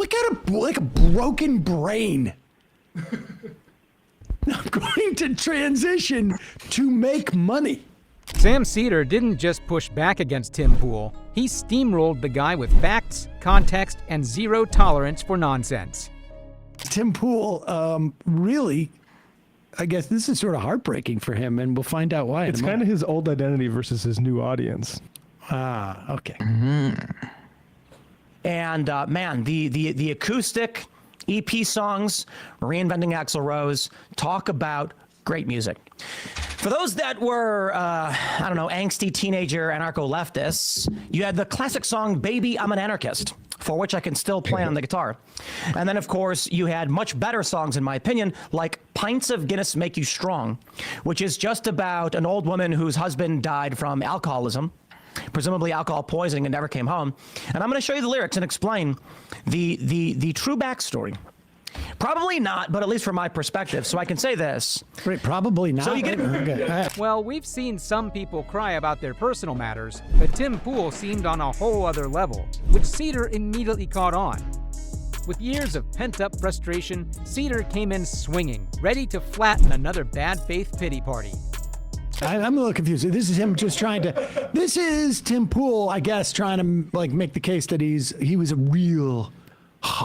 look at like a broken brain. I'm going to transition to make money. Sam Seder didn't just push back against Tim Pool, he steamrolled the guy with facts, context, and zero tolerance for nonsense. Tim Pool, really, I guess this is sort of heartbreaking for him, and we'll find out why. It's kind of his old identity versus his new audience. Ah, okay. Mm-hmm. And man, the acoustic EP songs, Reinventing Axl Rose, talk about great music. For those that were, I don't know, angsty teenager anarcho-leftists, you had the classic song, Baby, I'm an Anarchist, for which I can still play on the guitar. And then, of course, you had much better songs, in my opinion, like Pints of Guinness Make You Strong, which is just about an old woman whose husband died from alcoholism, presumably alcohol poisoning, and never came home. And I'm going to show you the lyrics and explain the true backstory. Probably not, but at least from my perspective, so I can say this. Wait, probably not. So you get Okay. Well, we've seen some people cry about their personal matters, but Tim Pool seemed on a whole other level, which Seder immediately caught on. With years of pent-up frustration, Seder came in swinging, ready to flatten another bad faith pity party. I'm a little confused. This is him just trying to. This is Tim Pool, I guess, trying to like make the case that he was a real,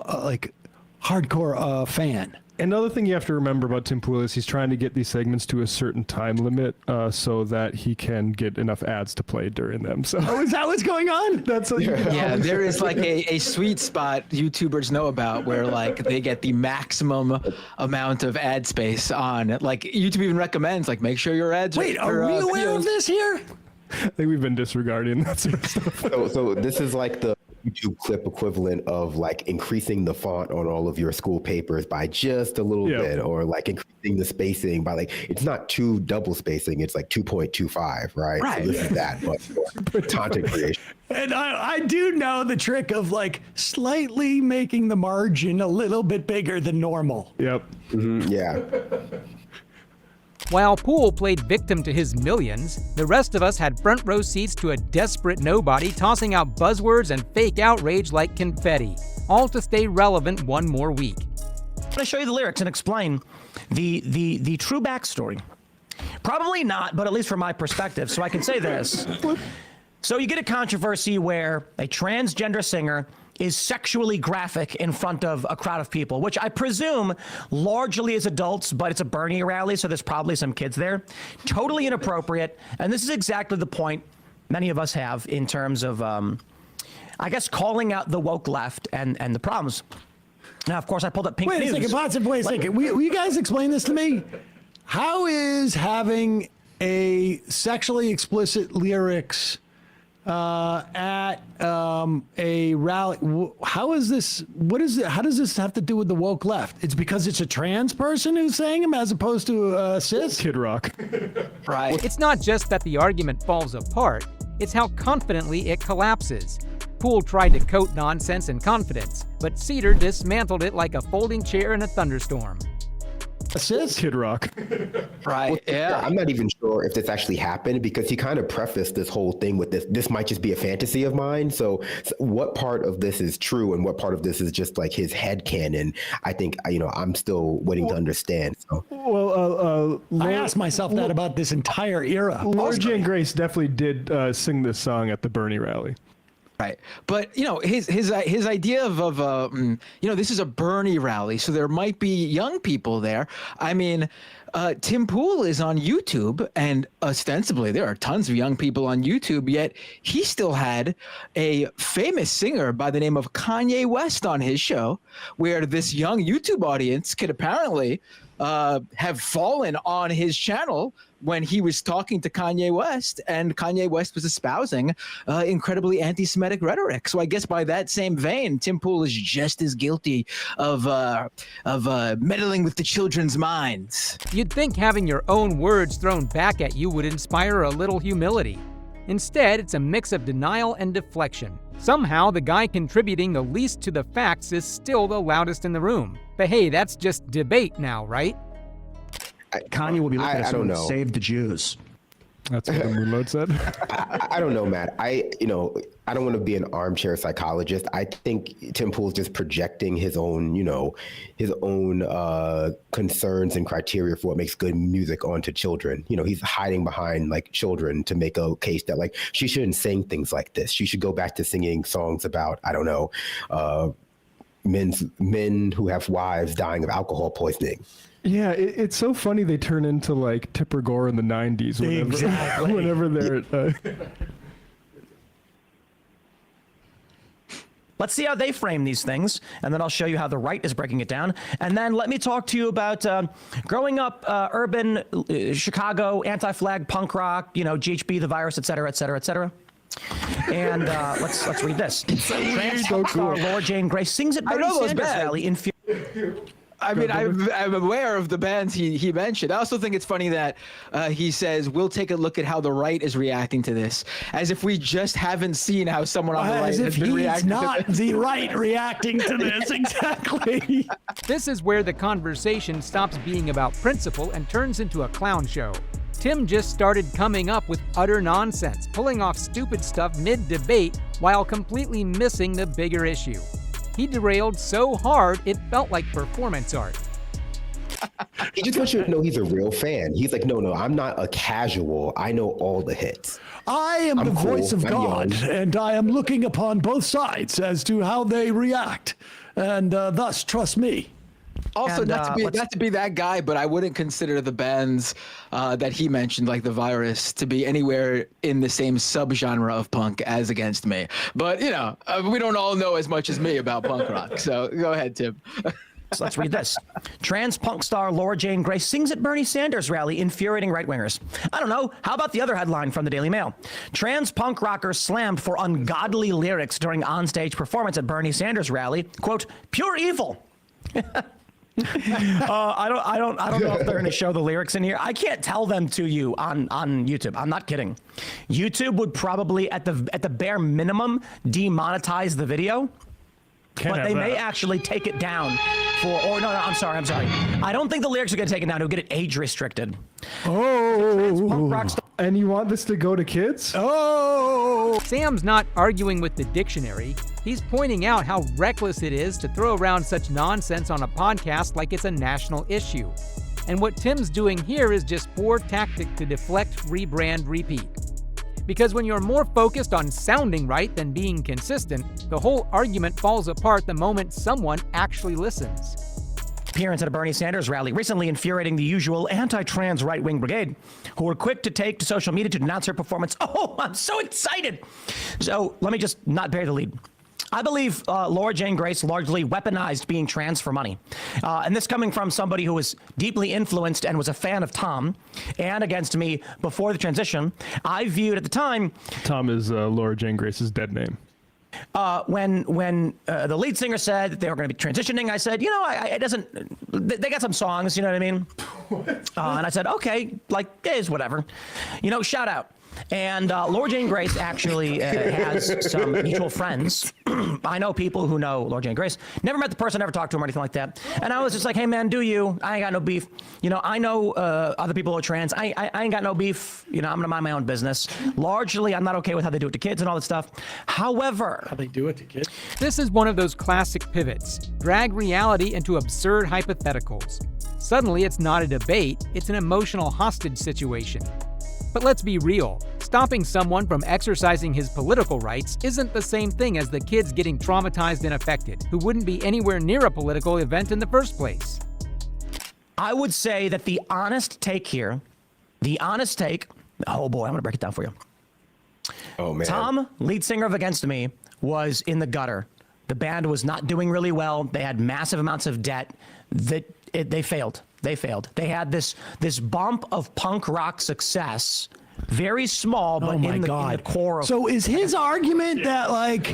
like, hardcore fan. Another thing you have to remember about Tim Pool is he's trying to get these segments to a certain time limit so that he can get enough ads to play during them. So is that what's going on? That's what Yeah, there is like a sweet spot YouTubers know about where like they get the maximum amount of ad space on. Like YouTube even recommends like make sure your ads Wait, are we aware of this here? I think we've been disregarding that sort of stuff. So this is like the YouTube clip equivalent of like increasing the font on all of your school papers by just a little bit, or like increasing the spacing by like, it's not 2 double spacing, it's like 2.25, right? Right. So this is that, but for content creation. And I do know the trick of like slightly making the margin a little bit bigger than normal. Yep. Yeah. While Pool played victim to his millions, the rest of us had front row seats to a desperate nobody tossing out buzzwords and fake outrage like confetti, all to stay relevant one more week. I'm going to show you the lyrics and explain the true backstory. Probably not, but at least from my perspective, so I can say this. So you get a controversy where a transgender singer is sexually graphic in front of a crowd of people, which I presume largely is adults, but it's a Bernie rally, so there's probably some kids there. Totally inappropriate, and this is exactly the point many of us have in terms of, I guess, calling out the woke left and the problems. Now, of course, I pulled up Pink News. Wait a second. Will you guys explain this to me? How is having a sexually explicit lyrics at a rally? How is this? What is it? How does this have to do with the woke left? It's because it's a trans person who's saying them as opposed to a cis? Kid Rock. Right. It's not just that the argument falls apart, it's how confidently it collapses. Pool tried to coat nonsense in confidence, but Seder dismantled it like a folding chair in a thunderstorm. A cis? Kid Rock. Right. Yeah. I'm not even sure if this actually happened because he kind of prefaced this whole thing with this might just be a fantasy of mine. So what part of this is true and what part of this is just like his headcanon? I think, I'm still waiting to understand. So. Well, I asked myself that about this entire era. Laura Jane Grace definitely did sing this song at the Bernie rally. Right. But, his idea of this is a Bernie rally, so there might be young people there. I mean, Tim Pool is on YouTube, and ostensibly there are tons of young people on YouTube, yet he still had a famous singer by the name of Kanye West on his show, where this young YouTube audience could apparently have fallen on his channel when he was talking to Kanye West, and Kanye West was espousing incredibly anti-Semitic rhetoric. So I guess by that same vein, Tim Pool is just as guilty of meddling with the children's minds. You'd think having your own words thrown back at you would inspire a little humility. Instead, it's a mix of denial and deflection. Somehow, the guy contributing the least to the facts is still the loudest in the room. But hey, that's just debate now, right? Kanye will be looking at I don't know. Save the Jews. That's what the Moonload said. I don't know, Matt. I don't want to be an armchair psychologist. I think Tim Pool's just projecting his own concerns and criteria for what makes good music onto children. He's hiding behind like children to make a case that like she shouldn't sing things like this. She should go back to singing songs about, I don't know, men who have wives dying of alcohol poisoning. Yeah, it's so funny they turn into like Tipper Gore in the 90s whenever, Exactly. whenever they're... Let's see how they frame these things, and then I'll show you how the right is breaking it down. And then let me talk to you about growing up urban Chicago, anti-flag, punk rock, GHB, the virus, et cetera, et cetera, et cetera. And let's read this. Trans pop star Laura Jane Grace sings at Bernie Sanders rally in I mean, I'm aware of the bands he mentioned. I also think it's funny that he says, we'll take a look at how the right is reacting to this, as if we just haven't seen how someone on the right As has if been he's reacting not to this. the right reacting to this. Exactly. This is where the conversation stops being about principle and turns into a clown show. Tim just started coming up with utter nonsense, pulling off stupid stuff mid-debate while completely missing the bigger issue. He derailed so hard it felt like performance art. He just wants you to know he's a real fan. He's like, no, I'm not a casual. I know all the hits. I am the cool. voice of I'm God, young. and I am looking upon both sides as to how they react, and thus trust me. Also, And, not to be that guy, but I wouldn't consider the bands that he mentioned, like The Virus, to be anywhere in the same subgenre of punk as Against Me. But, we don't all know as much as me about punk rock. So go ahead, Tim. So let's read this. Trans punk star Laura Jane Grace sings at Bernie Sanders rally, infuriating right-wingers. I don't know. How about the other headline from the Daily Mail? Trans punk rocker slammed for ungodly lyrics during onstage performance at Bernie Sanders rally. Quote, pure evil. I don't know if they're going to show the lyrics in here. I can't tell them to you on YouTube. I'm not kidding. YouTube would probably, at the bare minimum, demonetize the video. But they may actually take it down no, I'm sorry. I don't think the lyrics are going to take it down. It'll get it age restricted. Oh, and you want this to go to kids? Oh, Sam's not arguing with the dictionary. He's pointing out how reckless it is to throw around such nonsense on a podcast like it's a national issue. And what Tim's doing here is just poor tactic to deflect, rebrand, repeat. Because when you're more focused on sounding right than being consistent, the whole argument falls apart the moment someone actually listens. Appearance at a Bernie Sanders rally, recently infuriating the usual anti-trans right-wing brigade, who were quick to take to social media to denounce her performance. Oh, I'm so excited. So let me just not bury the lead. I believe Laura Jane Grace largely weaponized being trans for money. And this coming from somebody who was deeply influenced and was a fan of Tom and Against Me before the transition. I viewed at the time... Tom is Laura Jane Grace's dead name. When the lead singer said that they were going to be transitioning, I said, it doesn't... They got some songs, you know what I mean? And I said, okay, like, it is whatever. Shout out. And Laura Jane Grace actually has some mutual friends. I know people who know Laura Jane Grace. Never met the person, never talked to him or anything like that. And I was just like, hey, man, do you? I ain't got no beef. I know other people who are trans. I ain't got no beef. I'm going to mind my own business. Largely, I'm not okay with how they do it to kids and all that stuff. However... how they do it to kids. This is one of those classic pivots. Drag reality into absurd hypotheticals. Suddenly, it's not a debate, it's an emotional hostage situation. But let's be real. Stopping someone from exercising his political rights isn't the same thing as the kids getting traumatized and affected, who wouldn't be anywhere near a political event in the first place. I would say that the honest take here, oh boy, I'm going to break it down for you. Oh, man. Tom, lead singer of Against Me, was in the gutter. The band was not doing really well. They had massive amounts of debt. They failed. They had this bump of punk rock success, very small, but in the core of... So is his argument that, like,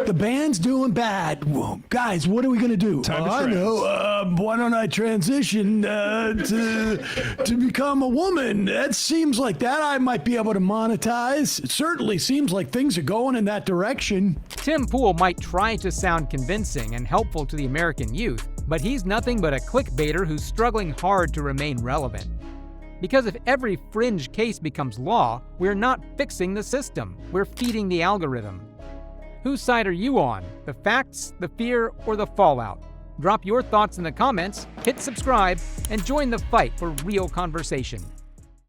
the band's doing bad? Well, guys, what are we going to do? I know. Why don't I transition to become a woman? That seems like that I might be able to monetize. It certainly seems like things are going in that direction. Tim Pool might try to sound convincing and helpful to the American youth, but he's nothing but a clickbaiter who's struggling hard to remain relevant. Because if every fringe case becomes law, we're not fixing the system, we're feeding the algorithm. Whose side are you on? The facts, the fear, or the fallout? Drop your thoughts in the comments, hit subscribe, and join the fight for real conversation.